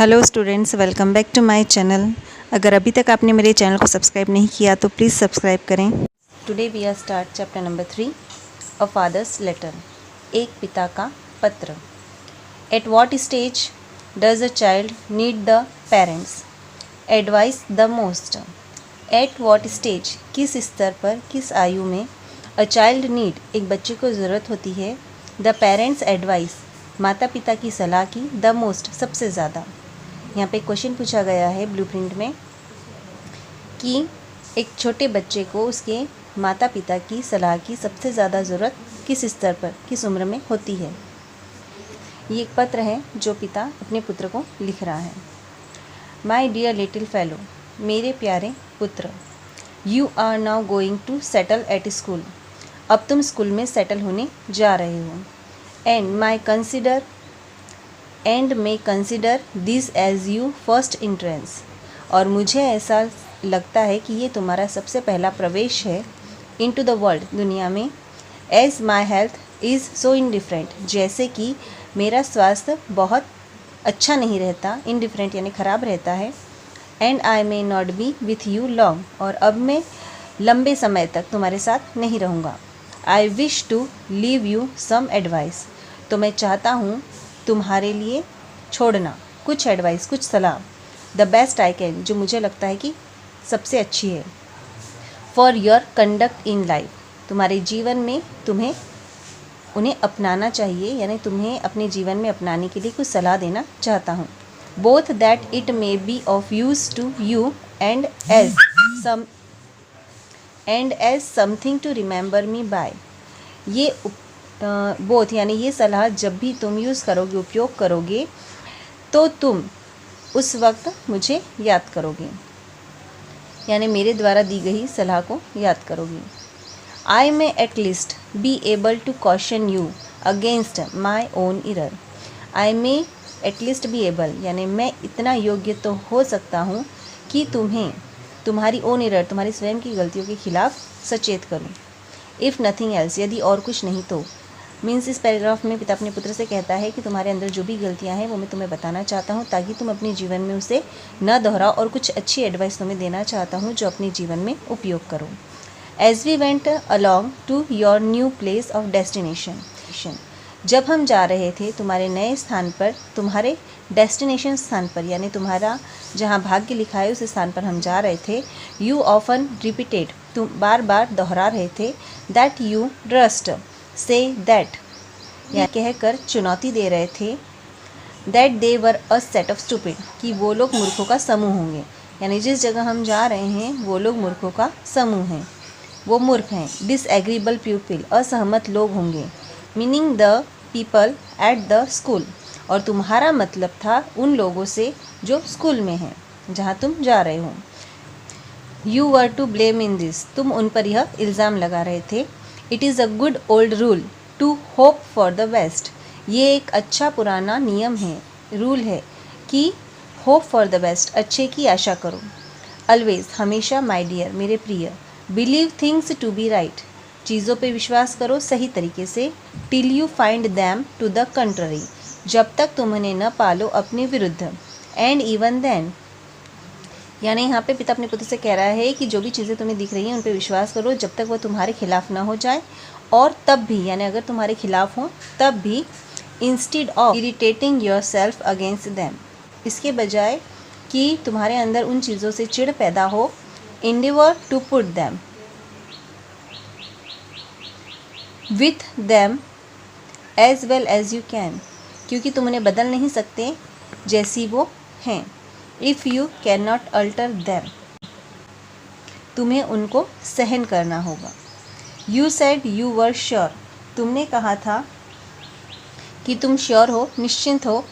Hello students, welcome back to my channel. अगर अभी तक आपने मेरे चैनल को सब्सक्राइब नहीं किया तो प्लीज़ सब्सक्राइब करें। Today we are start chapter number 3, a father's letter. एक पिता का पत्र। At what stage does a child need the parents advice the most. At what stage, किस स्तर पर, किस आयु में, अ चाइल्ड नीड, एक बच्चे को ज़रूरत होती है, द पेरेंट्स एडवाइस, माता पिता की सलाह की, द मोस्ट, सबसे ज़्यादा। यहाँ पे क्वेश्चन पूछा गया है ब्लूप्रिंट में कि एक छोटे बच्चे को उसके माता पिता की सलाह की सबसे ज़्यादा ज़रूरत किस स्तर पर, किस उम्र में होती है। ये एक पत्र है जो पिता अपने पुत्र को लिख रहा है। माई डियर लिटिल फेलो, मेरे प्यारे पुत्र, you are now going to settle at school, अब तुम स्कूल में सेटल होने जा रहे हो। And may consider this as you first entrance, और मुझे ऐसा लगता है कि ये तुम्हारा सबसे पहला प्रवेश है इनटू द वर्ल्ड, दुनिया में। As my health is so indifferent, जैसे कि मेरा स्वास्थ्य बहुत अच्छा नहीं रहता, इनडिफरेंट यानी ख़राब रहता है। And I may not be with you long, और अब मैं लंबे समय तक तुम्हारे साथ नहीं रहूँगा। I wish to leave you some advice, तो मैं चाहता हूँ तुम्हारे लिए छोड़ना कुछ एडवाइस, कुछ सलाह। द बेस्ट आई कैन, जो मुझे लगता है कि सबसे अच्छी है। For your conduct in life, तुम्हारे जीवन में तुम्हें उन्हें अपनाना चाहिए, यानी तुम्हें अपने जीवन में अपनाने के लिए कुछ सलाह देना चाहता हूँ। Both that it may be of use to you and as something to remember me by. ये बोथ यानी ये सलाह जब भी तुम यूज़ करोगे, उपयोग करोगे, तो तुम उस वक्त मुझे याद करोगे, यानी मेरे द्वारा दी गई सलाह को याद करोगे। I may at least be able to caution you against my own error. I may at least be able, यानी मैं इतना योग्य तो हो सकता हूँ कि तुम्हें तुम्हारी ओन इरर, तुम्हारी स्वयं की गलतियों के खिलाफ सचेत करूँ। इफ़ नथिंग एल्स, यदि और कुछ नहीं तो। मीन्स इस पैराग्राफ में पिता अपने पुत्र से कहता है कि तुम्हारे अंदर जो भी गलतियां हैं वो मैं तुम्हें बताना चाहता हूँ, ताकि तुम अपने जीवन में उसे न दोहराओ, और कुछ अच्छी एडवाइस तुम्हें देना चाहता हूँ जो अपने जीवन में उपयोग करो। As we went along to your new place of destination, जब हम जा रहे थे तुम्हारे नए स्थान पर, तुम्हारे डेस्टिनेशन स्थान पर, यानी तुम्हारा जहाँ भाग्य लिखा है उस स्थान पर हम जा रहे थे। यू ऑफन रिपीटेड, तुम बार बार दोहरा रहे थे। That you trust say that, या कहकर चुनौती दे रहे थे। That they were a set of stupid, कि वो लोग मूर्खों का समूह होंगे, यानी जिस जगह हम जा रहे हैं वो लोग मूर्खों का समूह हैं, वो मूर्ख हैं। डिसएग्रीबल पीपल, असहमत लोग होंगे। Meaning the people at the school, और तुम्हारा मतलब था उन लोगों से जो स्कूल में हैं, जहाँ तुम जा रहे हो। You were to blame in this, तुम उन पर यह इल्ज़ाम लगा रहे थे। It is a good old rule to hope for the best, ये एक अच्छा पुराना नियम है, रूल है कि होप फॉर द बेस्ट, अच्छे की आशा करो। ऑलवेज, हमेशा, माई डियर, मेरे प्रिय। Believe things to be right, चीज़ों पे विश्वास करो सही तरीके से। Till you find them to the contrary, जब तक तुम उन्हें न पालो अपने विरुद्ध। एंड इवन देन, यानी यहाँ पे पिता अपने पुत्र से कह रहा है कि जो भी चीज़ें तुम्हें दिख रही हैं उन पे विश्वास करो जब तक वो तुम्हारे खिलाफ ना हो जाए, और तब भी, यानी अगर तुम्हारे खिलाफ हो तब भी। Instead of irritating your self against them, इसके बजाय कि तुम्हारे अंदर उन चीज़ों से चिढ़ पैदा हो। Endeavour to put them with them as well as you can, क्योंकि तुम उन्हें बदल नहीं सकते जैसी वो हैं। If you can not alter them, तुम्हें उनको सहन करना होगा। You said you were sure, तुमने कहा था कि तुम श्योर हो, निश्चिंत हो।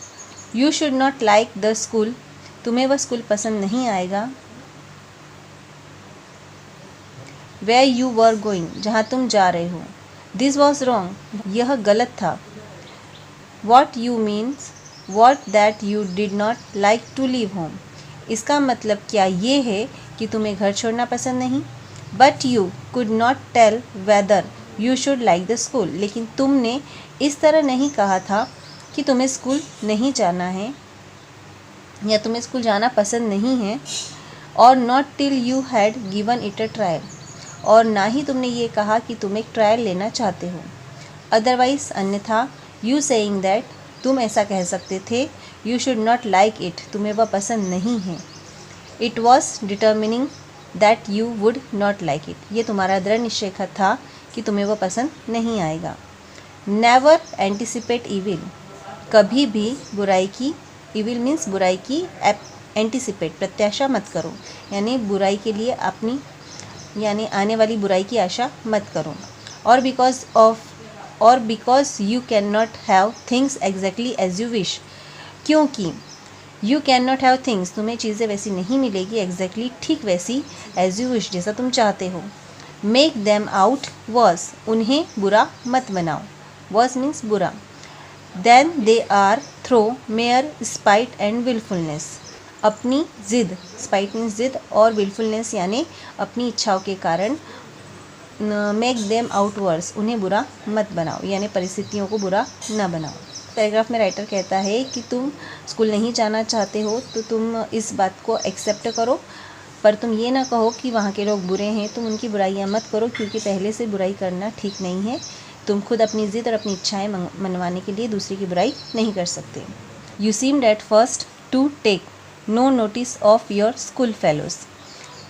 You should not like the school, तुम्हें वह स्कूल पसंद नहीं आएगा। वेयर यू वर गोइंग, जहाँ तुम जा रहे हो। दिस वॉज रॉन्ग, यह गलत था। What you means what that you did not like to leave home, इसका मतलब क्या ये है कि तुम्हें घर छोड़ना पसंद नहीं। But you could not tell whether you should like the school, लेकिन तुमने इस तरह नहीं कहा था कि तुम्हें स्कूल नहीं जाना है। या तुम्हें स्कूल जाना पसंद नहीं है, और not till you had given it a trial, और ना ही तुमने ये कहा कि तुम एक ट्रायल लेना चाहते हो। अदरवाइज अन्यथा, यू सेइंग दैट, तुम ऐसा कह सकते थे, you should not like it, तुम्हें वह पसंद नहीं है। It was determining that you would not like it, ये तुम्हारा दृढ़ निश्चय था कि तुम्हें वह पसंद नहीं आएगा। नेवर एंटिसिपेट इविल, कभी भी बुराई की, इविल मीन्स बुराई की, एंटिसिपेट प्रत्याशा मत करो, यानी बुराई के लिए अपनी यानी आने वाली बुराई की आशा मत करो। और because you can not have things exactly as you wish, क्योंकि you can not have things, तुम्हें चीज़ें वैसी नहीं मिलेगी, एग्जैक्टली ठीक वैसी, एज यू विश जैसा तुम चाहते हो। मेक देम आउट वर्स, उन्हें बुरा मत बनाओ, वर्स मीन्स बुरा। Then they are through mere spite and wilfulness, अपनी ज़िद, स्पाइट मीन्स ज़िद, और विलफुलनेस यानी अपनी इच्छाओं के कारण, मेक देम आउट वर्स, उन्हें बुरा मत बनाओ, यानी परिस्थितियों को बुरा न बनाओ। पैराग्राफ में राइटर कहता है कि तुम स्कूल नहीं जाना चाहते हो तो तुम इस बात को एक्सेप्ट करो, पर तुम ये ना कहो कि वहाँ के लोग बुरे हैं, तुम उनकी बुराइयाँ मत करो, क्योंकि पहले से बुराई करना ठीक नहीं है। तुम खुद अपनी ज़िद और अपनी इच्छाएं मनवाने के लिए दूसरे की बुराई नहीं कर सकते। You seemed at first to take no notice of your school fellows,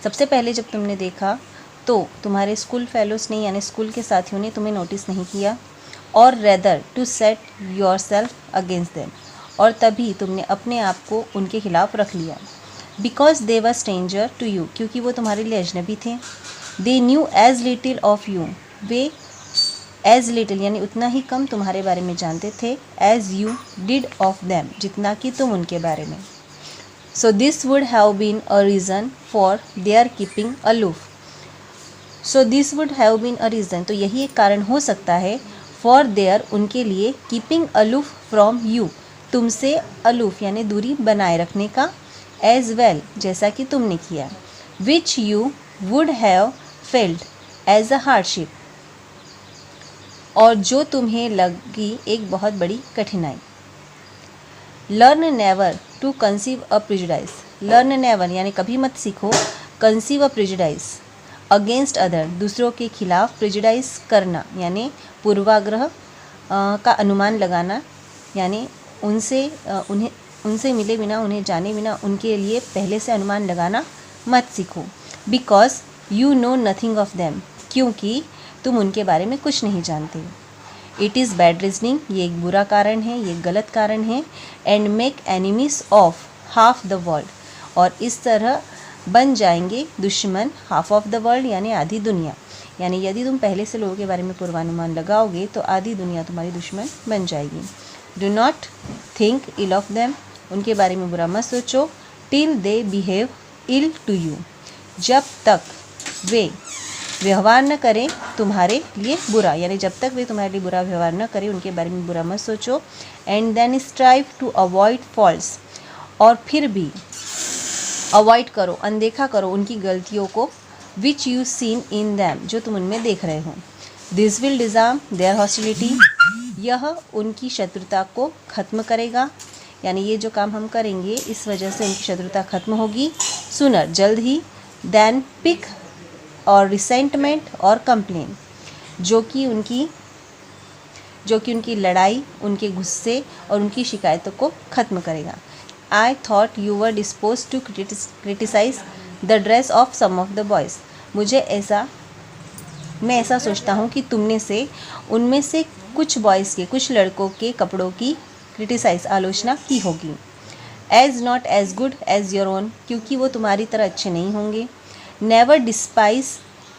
सबसे पहले जब तुमने देखा तो तुम्हारे स्कूल फेलोज़ ने यानी स्कूल के साथियों ने तुम्हें नोटिस नहीं किया, और rather to set yourself against them, और तभी तुमने अपने आप को उनके खिलाफ रख लिया। Because they were stranger to you, क्योंकि वो तुम्हारे लिए अजनबी थे। They knew as little of you, वे एज लिटिल यानी उतना ही कम तुम्हारे बारे में जानते थे, as you did of them, जितना कि तुम उनके बारे में। So this would have been a reason for their keeping aloof, so this would have been a reason, तो यही एक कारण हो सकता है, फॉर देयर उनके लिए, कीपिंग अलूफ फ्रॉम यू, तुमसे अलूफ यानी दूरी बनाए रखने का, एज वेल जैसा कि तुमने किया, which you would have felt as a hardship, और जो तुम्हें लगी एक बहुत बड़ी कठिनाई। Learn never to conceive a prejudice, learn never यानी कभी मत सीखो, conceive a prejudice against other, दूसरों के खिलाफ, प्रिजुडाइस करना यानी पूर्वाग्रह का अनुमान लगाना, यानी उनसे मिले बिना, उन्हें जाने बिना उनके लिए पहले से अनुमान लगाना मत सीखो। Because you know nothing of them, क्योंकि तुम उनके बारे में कुछ नहीं जानते। इट इज़ बैड रीजनिंग, ये एक बुरा कारण है, ये गलत कारण है। And make enemies of half the world, और इस तरह बन जाएंगे दुश्मन हाफ ऑफ द वर्ल्ड यानी आधी दुनिया, यानी यदि तुम पहले से लोगों के बारे में पूर्वानुमान लगाओगे तो आधी दुनिया तुम्हारी दुश्मन बन जाएगी। Do not think ill of them, उनके बारे में बुरा मत सोचो, till they behave ill to you, जब तक वे व्यवहार न करें तुम्हारे लिए बुरा, यानी जब तक वे तुम्हारे लिए बुरा व्यवहार न करें उनके बारे में बुरा मत सोचो। And then strive to avoid faults, और फिर भी अवॉइड करो, अनदेखा करो उनकी गलतियों को, which you seen in them, जो तुम उनमें देख रहे हो। दिस विल डिज़ार्म देयर हॉस्टिलिटी, यह उनकी शत्रुता को ख़त्म करेगा, यानी ये जो काम हम करेंगे इस वजह से उनकी शत्रुता खत्म होगी, सुनर जल्द ही, देन पिक और रिसेंटमेंट और कंप्लेन, जो कि उनकी लड़ाई, उनके गुस्से और उनकी शिकायतों को ख़त्म करेगा। I thought you were dispose to criticise the dress of some of the boys, मैं ऐसा सोचता हूँ कि तुमने उनमें से कुछ बॉयज़ के, कुछ लड़कों के कपड़ों की क्रिटिसाइज आलोचना की होगी। As not as good as your own, क्योंकि वो तुम्हारी तरह अच्छे नहीं होंगे। Never despise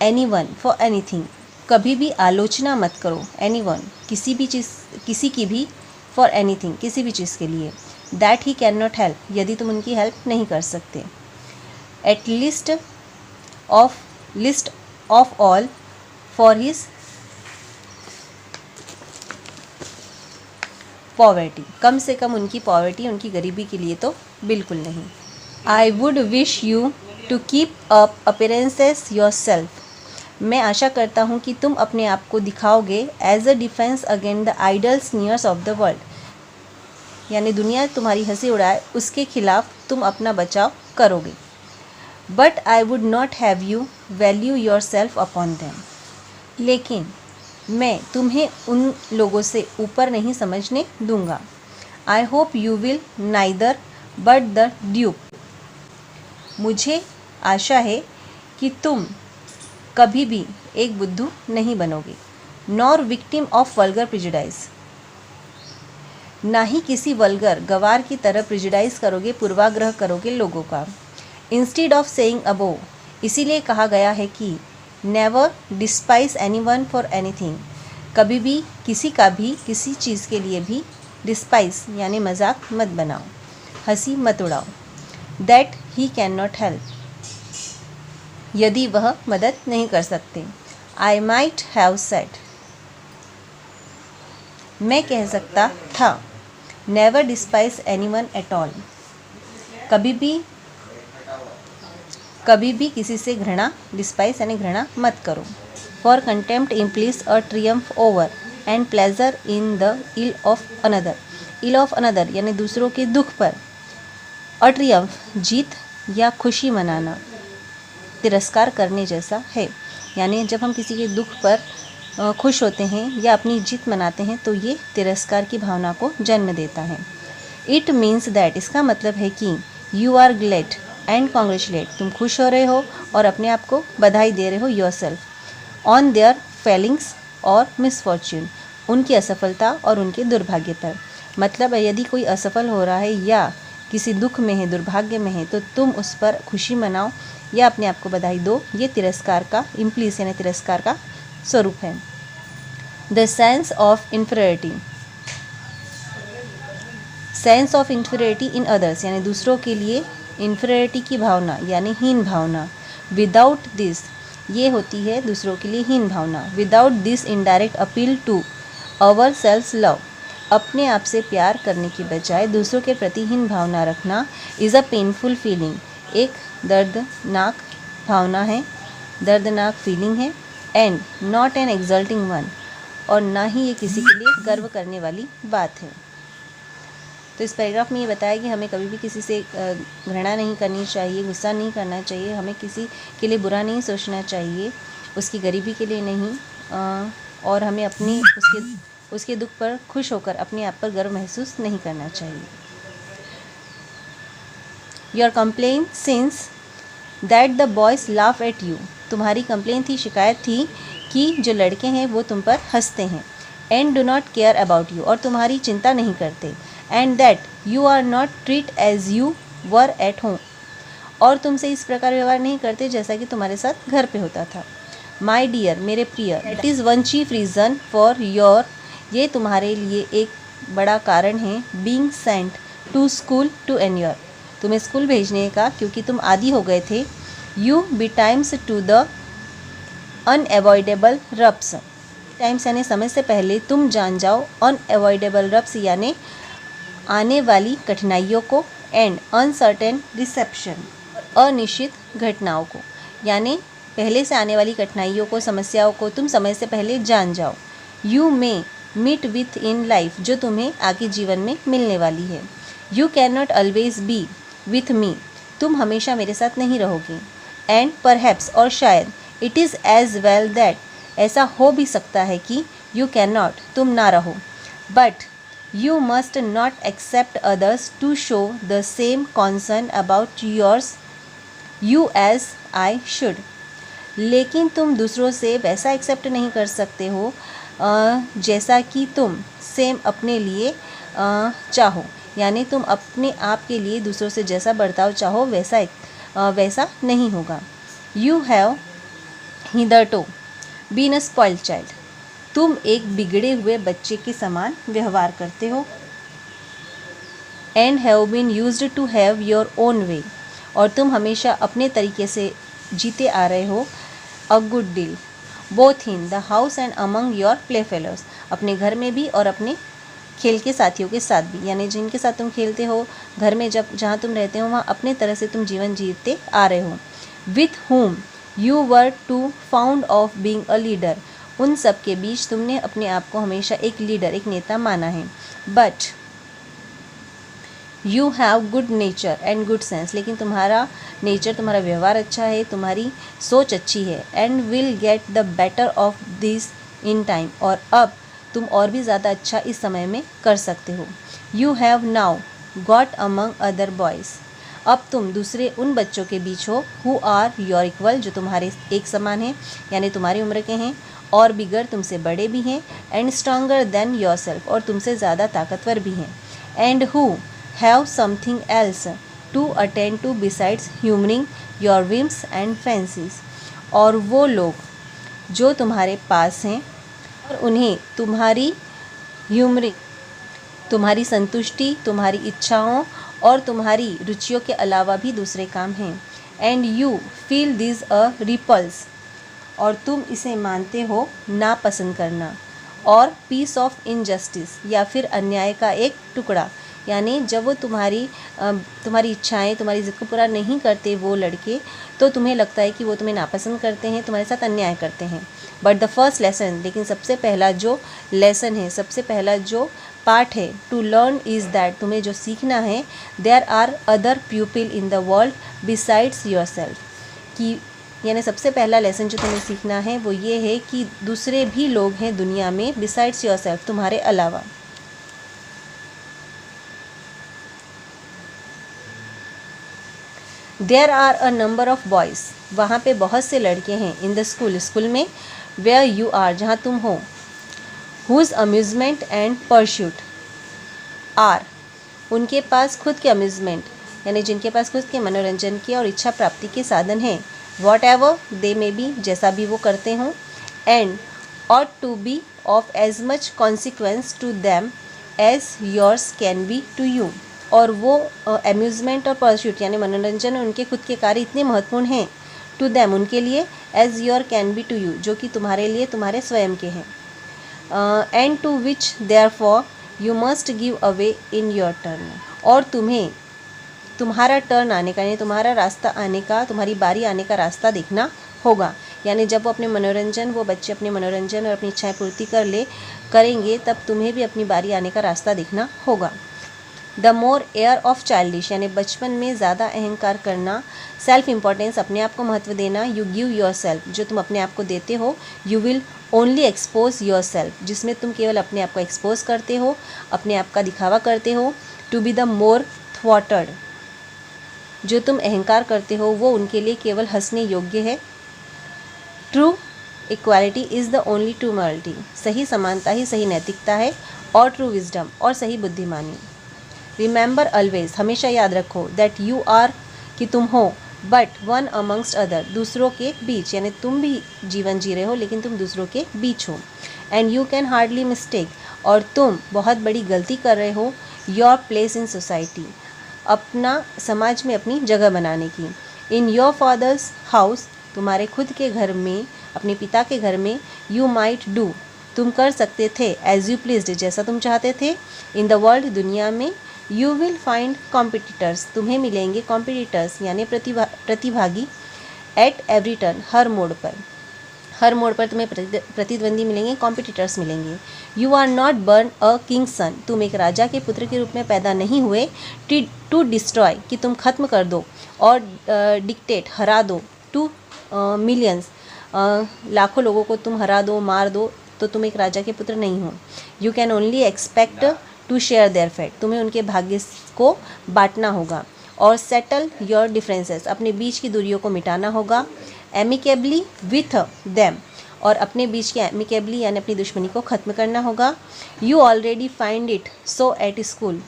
anyone for anything, कभी भी आलोचना मत करो, एनी वन किसी की भी, फॉर एनी थिंग किसी भी चीज़ के लिए, that he can not help, यदि तुम उनकी हेल्प नहीं कर सकते। At least of all for his poverty, कम से कम उनकी पॉवर्टी, उनकी गरीबी के लिए तो बिल्कुल नहीं। I would wish you to keep up appearances yourself, मैं आशा करता हूँ कि तुम अपने आप को दिखाओगे as a defence against the idle sneers of the world, यानी दुनिया तुम्हारी हंसी उड़ाए उसके खिलाफ तुम अपना बचाव करोगे। But I would not have you value your self upon them, लेकिन मैं तुम्हें उन लोगों से ऊपर नहीं समझने दूंगा। I hope you will neither but the dupe, मुझे आशा है कि तुम कभी भी एक बुद्धू नहीं बनोगे। Nor victim of vulgar prejudice, ना ही किसी वल्गर गवार की तरह प्रिजुडाइज करोगे, पूर्वाग्रह करोगे लोगों का। इंस्टीड ऑफ सेइंग अबोव, इसीलिए कहा गया है कि never despise anyone for anything, कभी भी किसी का भी किसी चीज़ के लिए भी डिस्पाइज यानी मजाक मत बनाओ, हंसी मत उड़ाओ। That he can not help, यदि वह मदद नहीं कर सकते। आई माइट हैव सेड, मैं कह सकता था। Never despise anyone at all, कभी भी किसी से घृणा, डिस्पाइज यानी घृणा मत करो। For contempt implies a triumph over and pleasure in the ill of another, ill of another यानी दूसरों के दुख पर। अ ट्रियम्फ जीत या खुशी मनाना तिरस्कार करने जैसा है, यानी जब हम किसी के दुख पर खुश होते हैं या अपनी जीत मनाते हैं तो ये तिरस्कार की भावना को जन्म देता है। इट मीन्स दैट, इसका मतलब है कि you are glad and congratulate, तुम खुश हो रहे हो और अपने आप को बधाई दे रहे हो your self on their Fehling's और मिसफॉर्च्यून, उनकी असफलता और उनके दुर्भाग्य पर। मतलब यदि कोई असफल हो रहा है या किसी दुख में है, दुर्भाग्य में है, तो तुम उस पर खुशी मनाओ या अपने आप को बधाई दो। ये तिरस्कार का इम्प्लीस यानी तिरस्कार का स्वरूप है। The sense of inferiority, sense of inferiority in others यानी दूसरों के लिए इन्फीरियरिटी की भावना यानी हीन भावना। विदाउट दिस, ये होती है दूसरों के लिए हीन भावना। Without this indirect appeal to our self love, अपने आप से प्यार करने की बजाय दूसरों के प्रति हीन भावना रखना इज़ अ पेनफुल फीलिंग, एक दर्दनाक भावना है, दर्दनाक फीलिंग है। And not an exulting one, और ना ही ये किसी के लिए गर्व करने वाली बात है। तो इस पैराग्राफ में ये बताया कि हमें कभी भी किसी से घृणा नहीं करनी चाहिए, गुस्सा नहीं करना चाहिए, हमें किसी के लिए बुरा नहीं सोचना चाहिए, उसकी गरीबी के लिए नहीं, और हमें अपनी उसके दुख पर खुश होकर अपने आप पर गर्व महसूस नहीं करना चाहिए। Your complain since that the boys laugh at you, तुम्हारी कंप्लेन थी, शिकायत थी कि जो लड़के हैं वो तुम पर हंसते हैं। And do not care about you, और तुम्हारी चिंता नहीं करते। And that you are not treat as you were at home, और तुमसे इस प्रकार व्यवहार नहीं करते जैसा कि तुम्हारे साथ घर पे होता था। माई डियर, मेरे प्रिय, it is one chief reason for your, ये तुम्हारे लिए एक बड़ा कारण है, being sent to school to inure, तुम्हें स्कूल भेजने का, क्योंकि तुम आदी हो गए थे। You betimes to the unavoidable rubs, times यानी समय से पहले तुम जान जाओ, अनएवॉइडेबल रप्स यानी आने वाली कठिनाइयों को, एंड अनसर्टेन रिसेप्शन, अनिश्चित घटनाओं को, यानी पहले से आने वाली कठिनाइयों को, समस्याओं को तुम समय से पहले जान जाओ। You may meet with in life, जो तुम्हें आगे जीवन में मिलने वाली है। You can not always be with me, तुम हमेशा मेरे साथ नहीं रहोगे। एंड परहैप्स, और शायद, it is as well that, ऐसा हो भी सकता है कि यू कैन नॉट, तुम ना रहो। But you must not expect others to show the same concern about yours you as I should, लेकिन तुम दूसरों से वैसा एक्सेप्ट नहीं कर सकते हो जैसा कि तुम सेम अपने लिए चाहो, यानी तुम अपने आप के लिए दूसरों से जैसा बर्ताव चाहो वैसा नहीं होगा। You have hitherto been a spoiled child, तुम एक बिगड़े हुए बच्चे के समान व्यवहार करते हो। And have been used to have your own way, और तुम हमेशा अपने तरीके से जीते आ रहे हो। A good deal both in the house and among your play fellows, अपने घर में भी और अपने खेल के साथियों के साथ भी, यानी जिनके साथ तुम खेलते हो घर में, जहाँ तुम रहते हो वहाँ अपने तरह से तुम जीवन जीते आ रहे हो। With whom you were to found of being a leader, उन सब के बीच तुमने अपने आप को हमेशा एक लीडर, एक नेता माना है। But you have good nature and good sense, लेकिन तुम्हारा नेचर, तुम्हारा व्यवहार अच्छा है, तुम्हारी सोच अच्छी है। And will get the better of this in time, और अब तुम और भी ज़्यादा अच्छा इस समय में कर सकते हो। You have now got among other boys, अब तुम दूसरे उन बच्चों के बीच हो हु आर योर इक्वल, जो तुम्हारे एक समान हैं, यानी तुम्हारी उम्र के हैं, और बिगर, तुमसे बड़े भी हैं, and stronger than yourself, और तुमसे ज़्यादा ताकतवर भी हैं, and who have something else to attend to besides humouring your whims and fancies, और वो लोग जो तुम्हारे पास हैं और उन्हें तुम्हारी ह्यूमरिंग, तुम्हारी संतुष्टि, तुम्हारी इच्छाओं और तुम्हारी रुचियों के अलावा भी दूसरे काम हैं। And you feel this a repulse, और तुम इसे मानते हो नापसंद करना, और पीस ऑफ इनजस्टिस, या फिर अन्याय का एक टुकड़ा, यानी जब वो तुम्हारी इच्छाएं, तुम्हारी ज़िद को पूरा नहीं करते वो लड़के, तो तुम्हें लगता है कि वो तुम्हें नापसंद करते हैं, तुम्हारे साथ अन्याय करते हैं। बट द फर्स्ट लेसन, लेकिन सबसे पहला जो लेसन है, सबसे पहला जो पार्ट है, टू लर्न इज़ दैट, तुम्हें जो सीखना है, there are other people in the world besides yourself, कि यानी सबसे पहला लेसन जो तुम्हें सीखना है वो ये है कि दूसरे भी लोग हैं दुनिया में, बिसाइड्स योर सेल्फ, तुम्हारे अलावा। There are a number of boys, वहाँ पे बहुत से लड़के हैं, इन द स्कूल, स्कूल में, वेयर यू आर, जहाँ तुम हो, whose amusement and pursuit are, उनके पास खुद के अम्यूज़मेंट, यानी जिनके पास खुद के मनोरंजन के और इच्छा प्राप्ति के साधन हैं, whatever they may be, जैसा भी वो करते हों, and ought to be of as much consequence to them as yours can be to you, और वो अम्यूज़मेंट और परस्यूट यानी मनोरंजन और उनके खुद के कार्य इतने महत्वपूर्ण हैं, टू दैम, उनके लिए, as your can be to you, जो कि तुम्हारे लिए तुम्हारे स्वयं के हैं, and to which therefore you must give away in your turn, और तुम्हें तुम्हारा टर्न आने का, यानी तुम्हारा रास्ता आने का, तुम्हारी बारी आने का रास्ता देखना होगा। यानी जब वो बच्चे अपने मनोरंजन और अपनी इच्छाएं पूर्ति करेंगे, तब तुम्हें भी अपनी बारी आने का रास्ता देखना होगा। The more air of childish, यानी बचपन में ज़्यादा अहंकार करना, सेल्फ इम्पोर्टेंस, अपने आप को महत्व देना, यू गिव योर सेल्फ, जो तुम अपने आप को देते हो, you will only expose your self, जिसमें तुम केवल अपने आप को एक्सपोज करते हो, अपने आप का दिखावा करते हो, टू बी द मोर थ्वॉटर्ड, जो तुम अहंकार करते हो वो उनके लिए केवल हंसने योग्य है। True equality is the only true morality, सही समानता ही सही नैतिकता है, और ट्रू विजडम, और सही बुद्धिमानी। रिमेंबर ऑलवेज, हमेशा याद रखो, दैट यू आर, कि तुम हो, बट वन अमंगस्ट अदर, दूसरों के बीच, यानी तुम भी जीवन जी रहे हो लेकिन तुम दूसरों के बीच हो। And you can hardly mistake, और तुम बहुत बड़ी गलती कर रहे हो, योर प्लेस इन सोसाइटी, अपना समाज में अपनी जगह बनाने की। इन योर फादर्स हाउस, तुम्हारे खुद के घर में, अपने पिता के घर में, यू माइट डू, तुम कर सकते थे, एज यू प्लीज्ड, जैसा तुम चाहते थे। इन द वर्ल्ड, दुनिया में, यू विल फाइंड कॉम्पिटिटर्स, तुम्हें मिलेंगे कॉम्पिटिटर्स यानी प्रतिभागी, एट एवरी टर्न, हर मोड़ पर तुम्हें प्रतिद्वंदी मिलेंगे, कॉम्पिटिटर्स मिलेंगे। You are not born a king son, तुम एक राजा के पुत्र के रूप में पैदा नहीं हुए, टू डिस्ट्रॉय, कि तुम खत्म कर दो, और डिक्टेट, हरा दो, टू मिलियंस, लाखों लोगों को तुम हरा दो, मार दो, तो तुम एक राजा के पुत्र नहीं हो। You can only expect to share their fate, तुम्हें उनके भाग्य को बांटना होगा। और सेटल योर डिफरेंसेस, अपने बीच की दूरियों को मिटाना होगा। एमिकेबली विथ देम, और अपने बीच की एमिकेबली यानी अपनी दुश्मनी को ख़त्म करना होगा। You already find it so at school,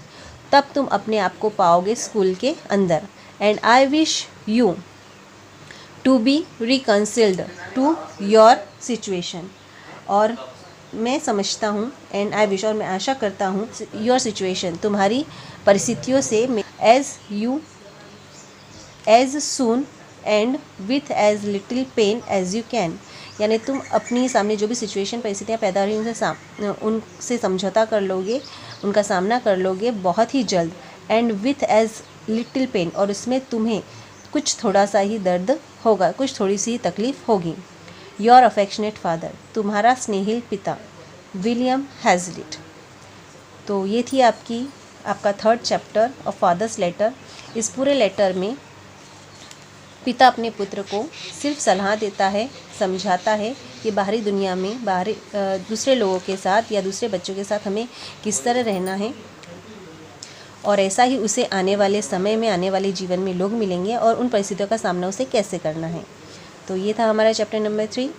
तब तुम अपने आप को पाओगे स्कूल के अंदर। And I wish you to be reconciled to your situation, और मैं समझता हूँ, एंड आई विश, और मैं आशा करता हूँ, योर सिचुएशन, तुम्हारी परिस्थितियों से, as soon and with as little pain as you can, यानी तुम अपनी सामने जो भी सिचुएशन, परिस्थितियाँ पैदा हो रही हैं उनसे समझौता कर लोगे, उनका सामना कर लोगे बहुत ही जल्द। And with as little pain, और उसमें तुम्हें कुछ थोड़ा सा ही दर्द होगा, कुछ थोड़ी सी तकलीफ़ होगी। योर अफेक्शनेट फादर, तुम्हारा स्नेहिल पिता, विलियम हैज़लिट। तो ये थी आपकी आपका 3rd chapter of fathers letter. इस पूरे लेटर में पिता अपने पुत्र को सिर्फ सलाह देता है, समझाता है कि बाहरी दुनिया में दूसरे लोगों के साथ या दूसरे बच्चों के साथ हमें किस तरह रहना है, और ऐसा ही उसे आने वाले समय में, आने वाले जीवन में लोग मिलेंगे और उन परिस्थितियों का सामना उसे कैसे करना है। तो ये था हमारा चैप्टर नंबर 3।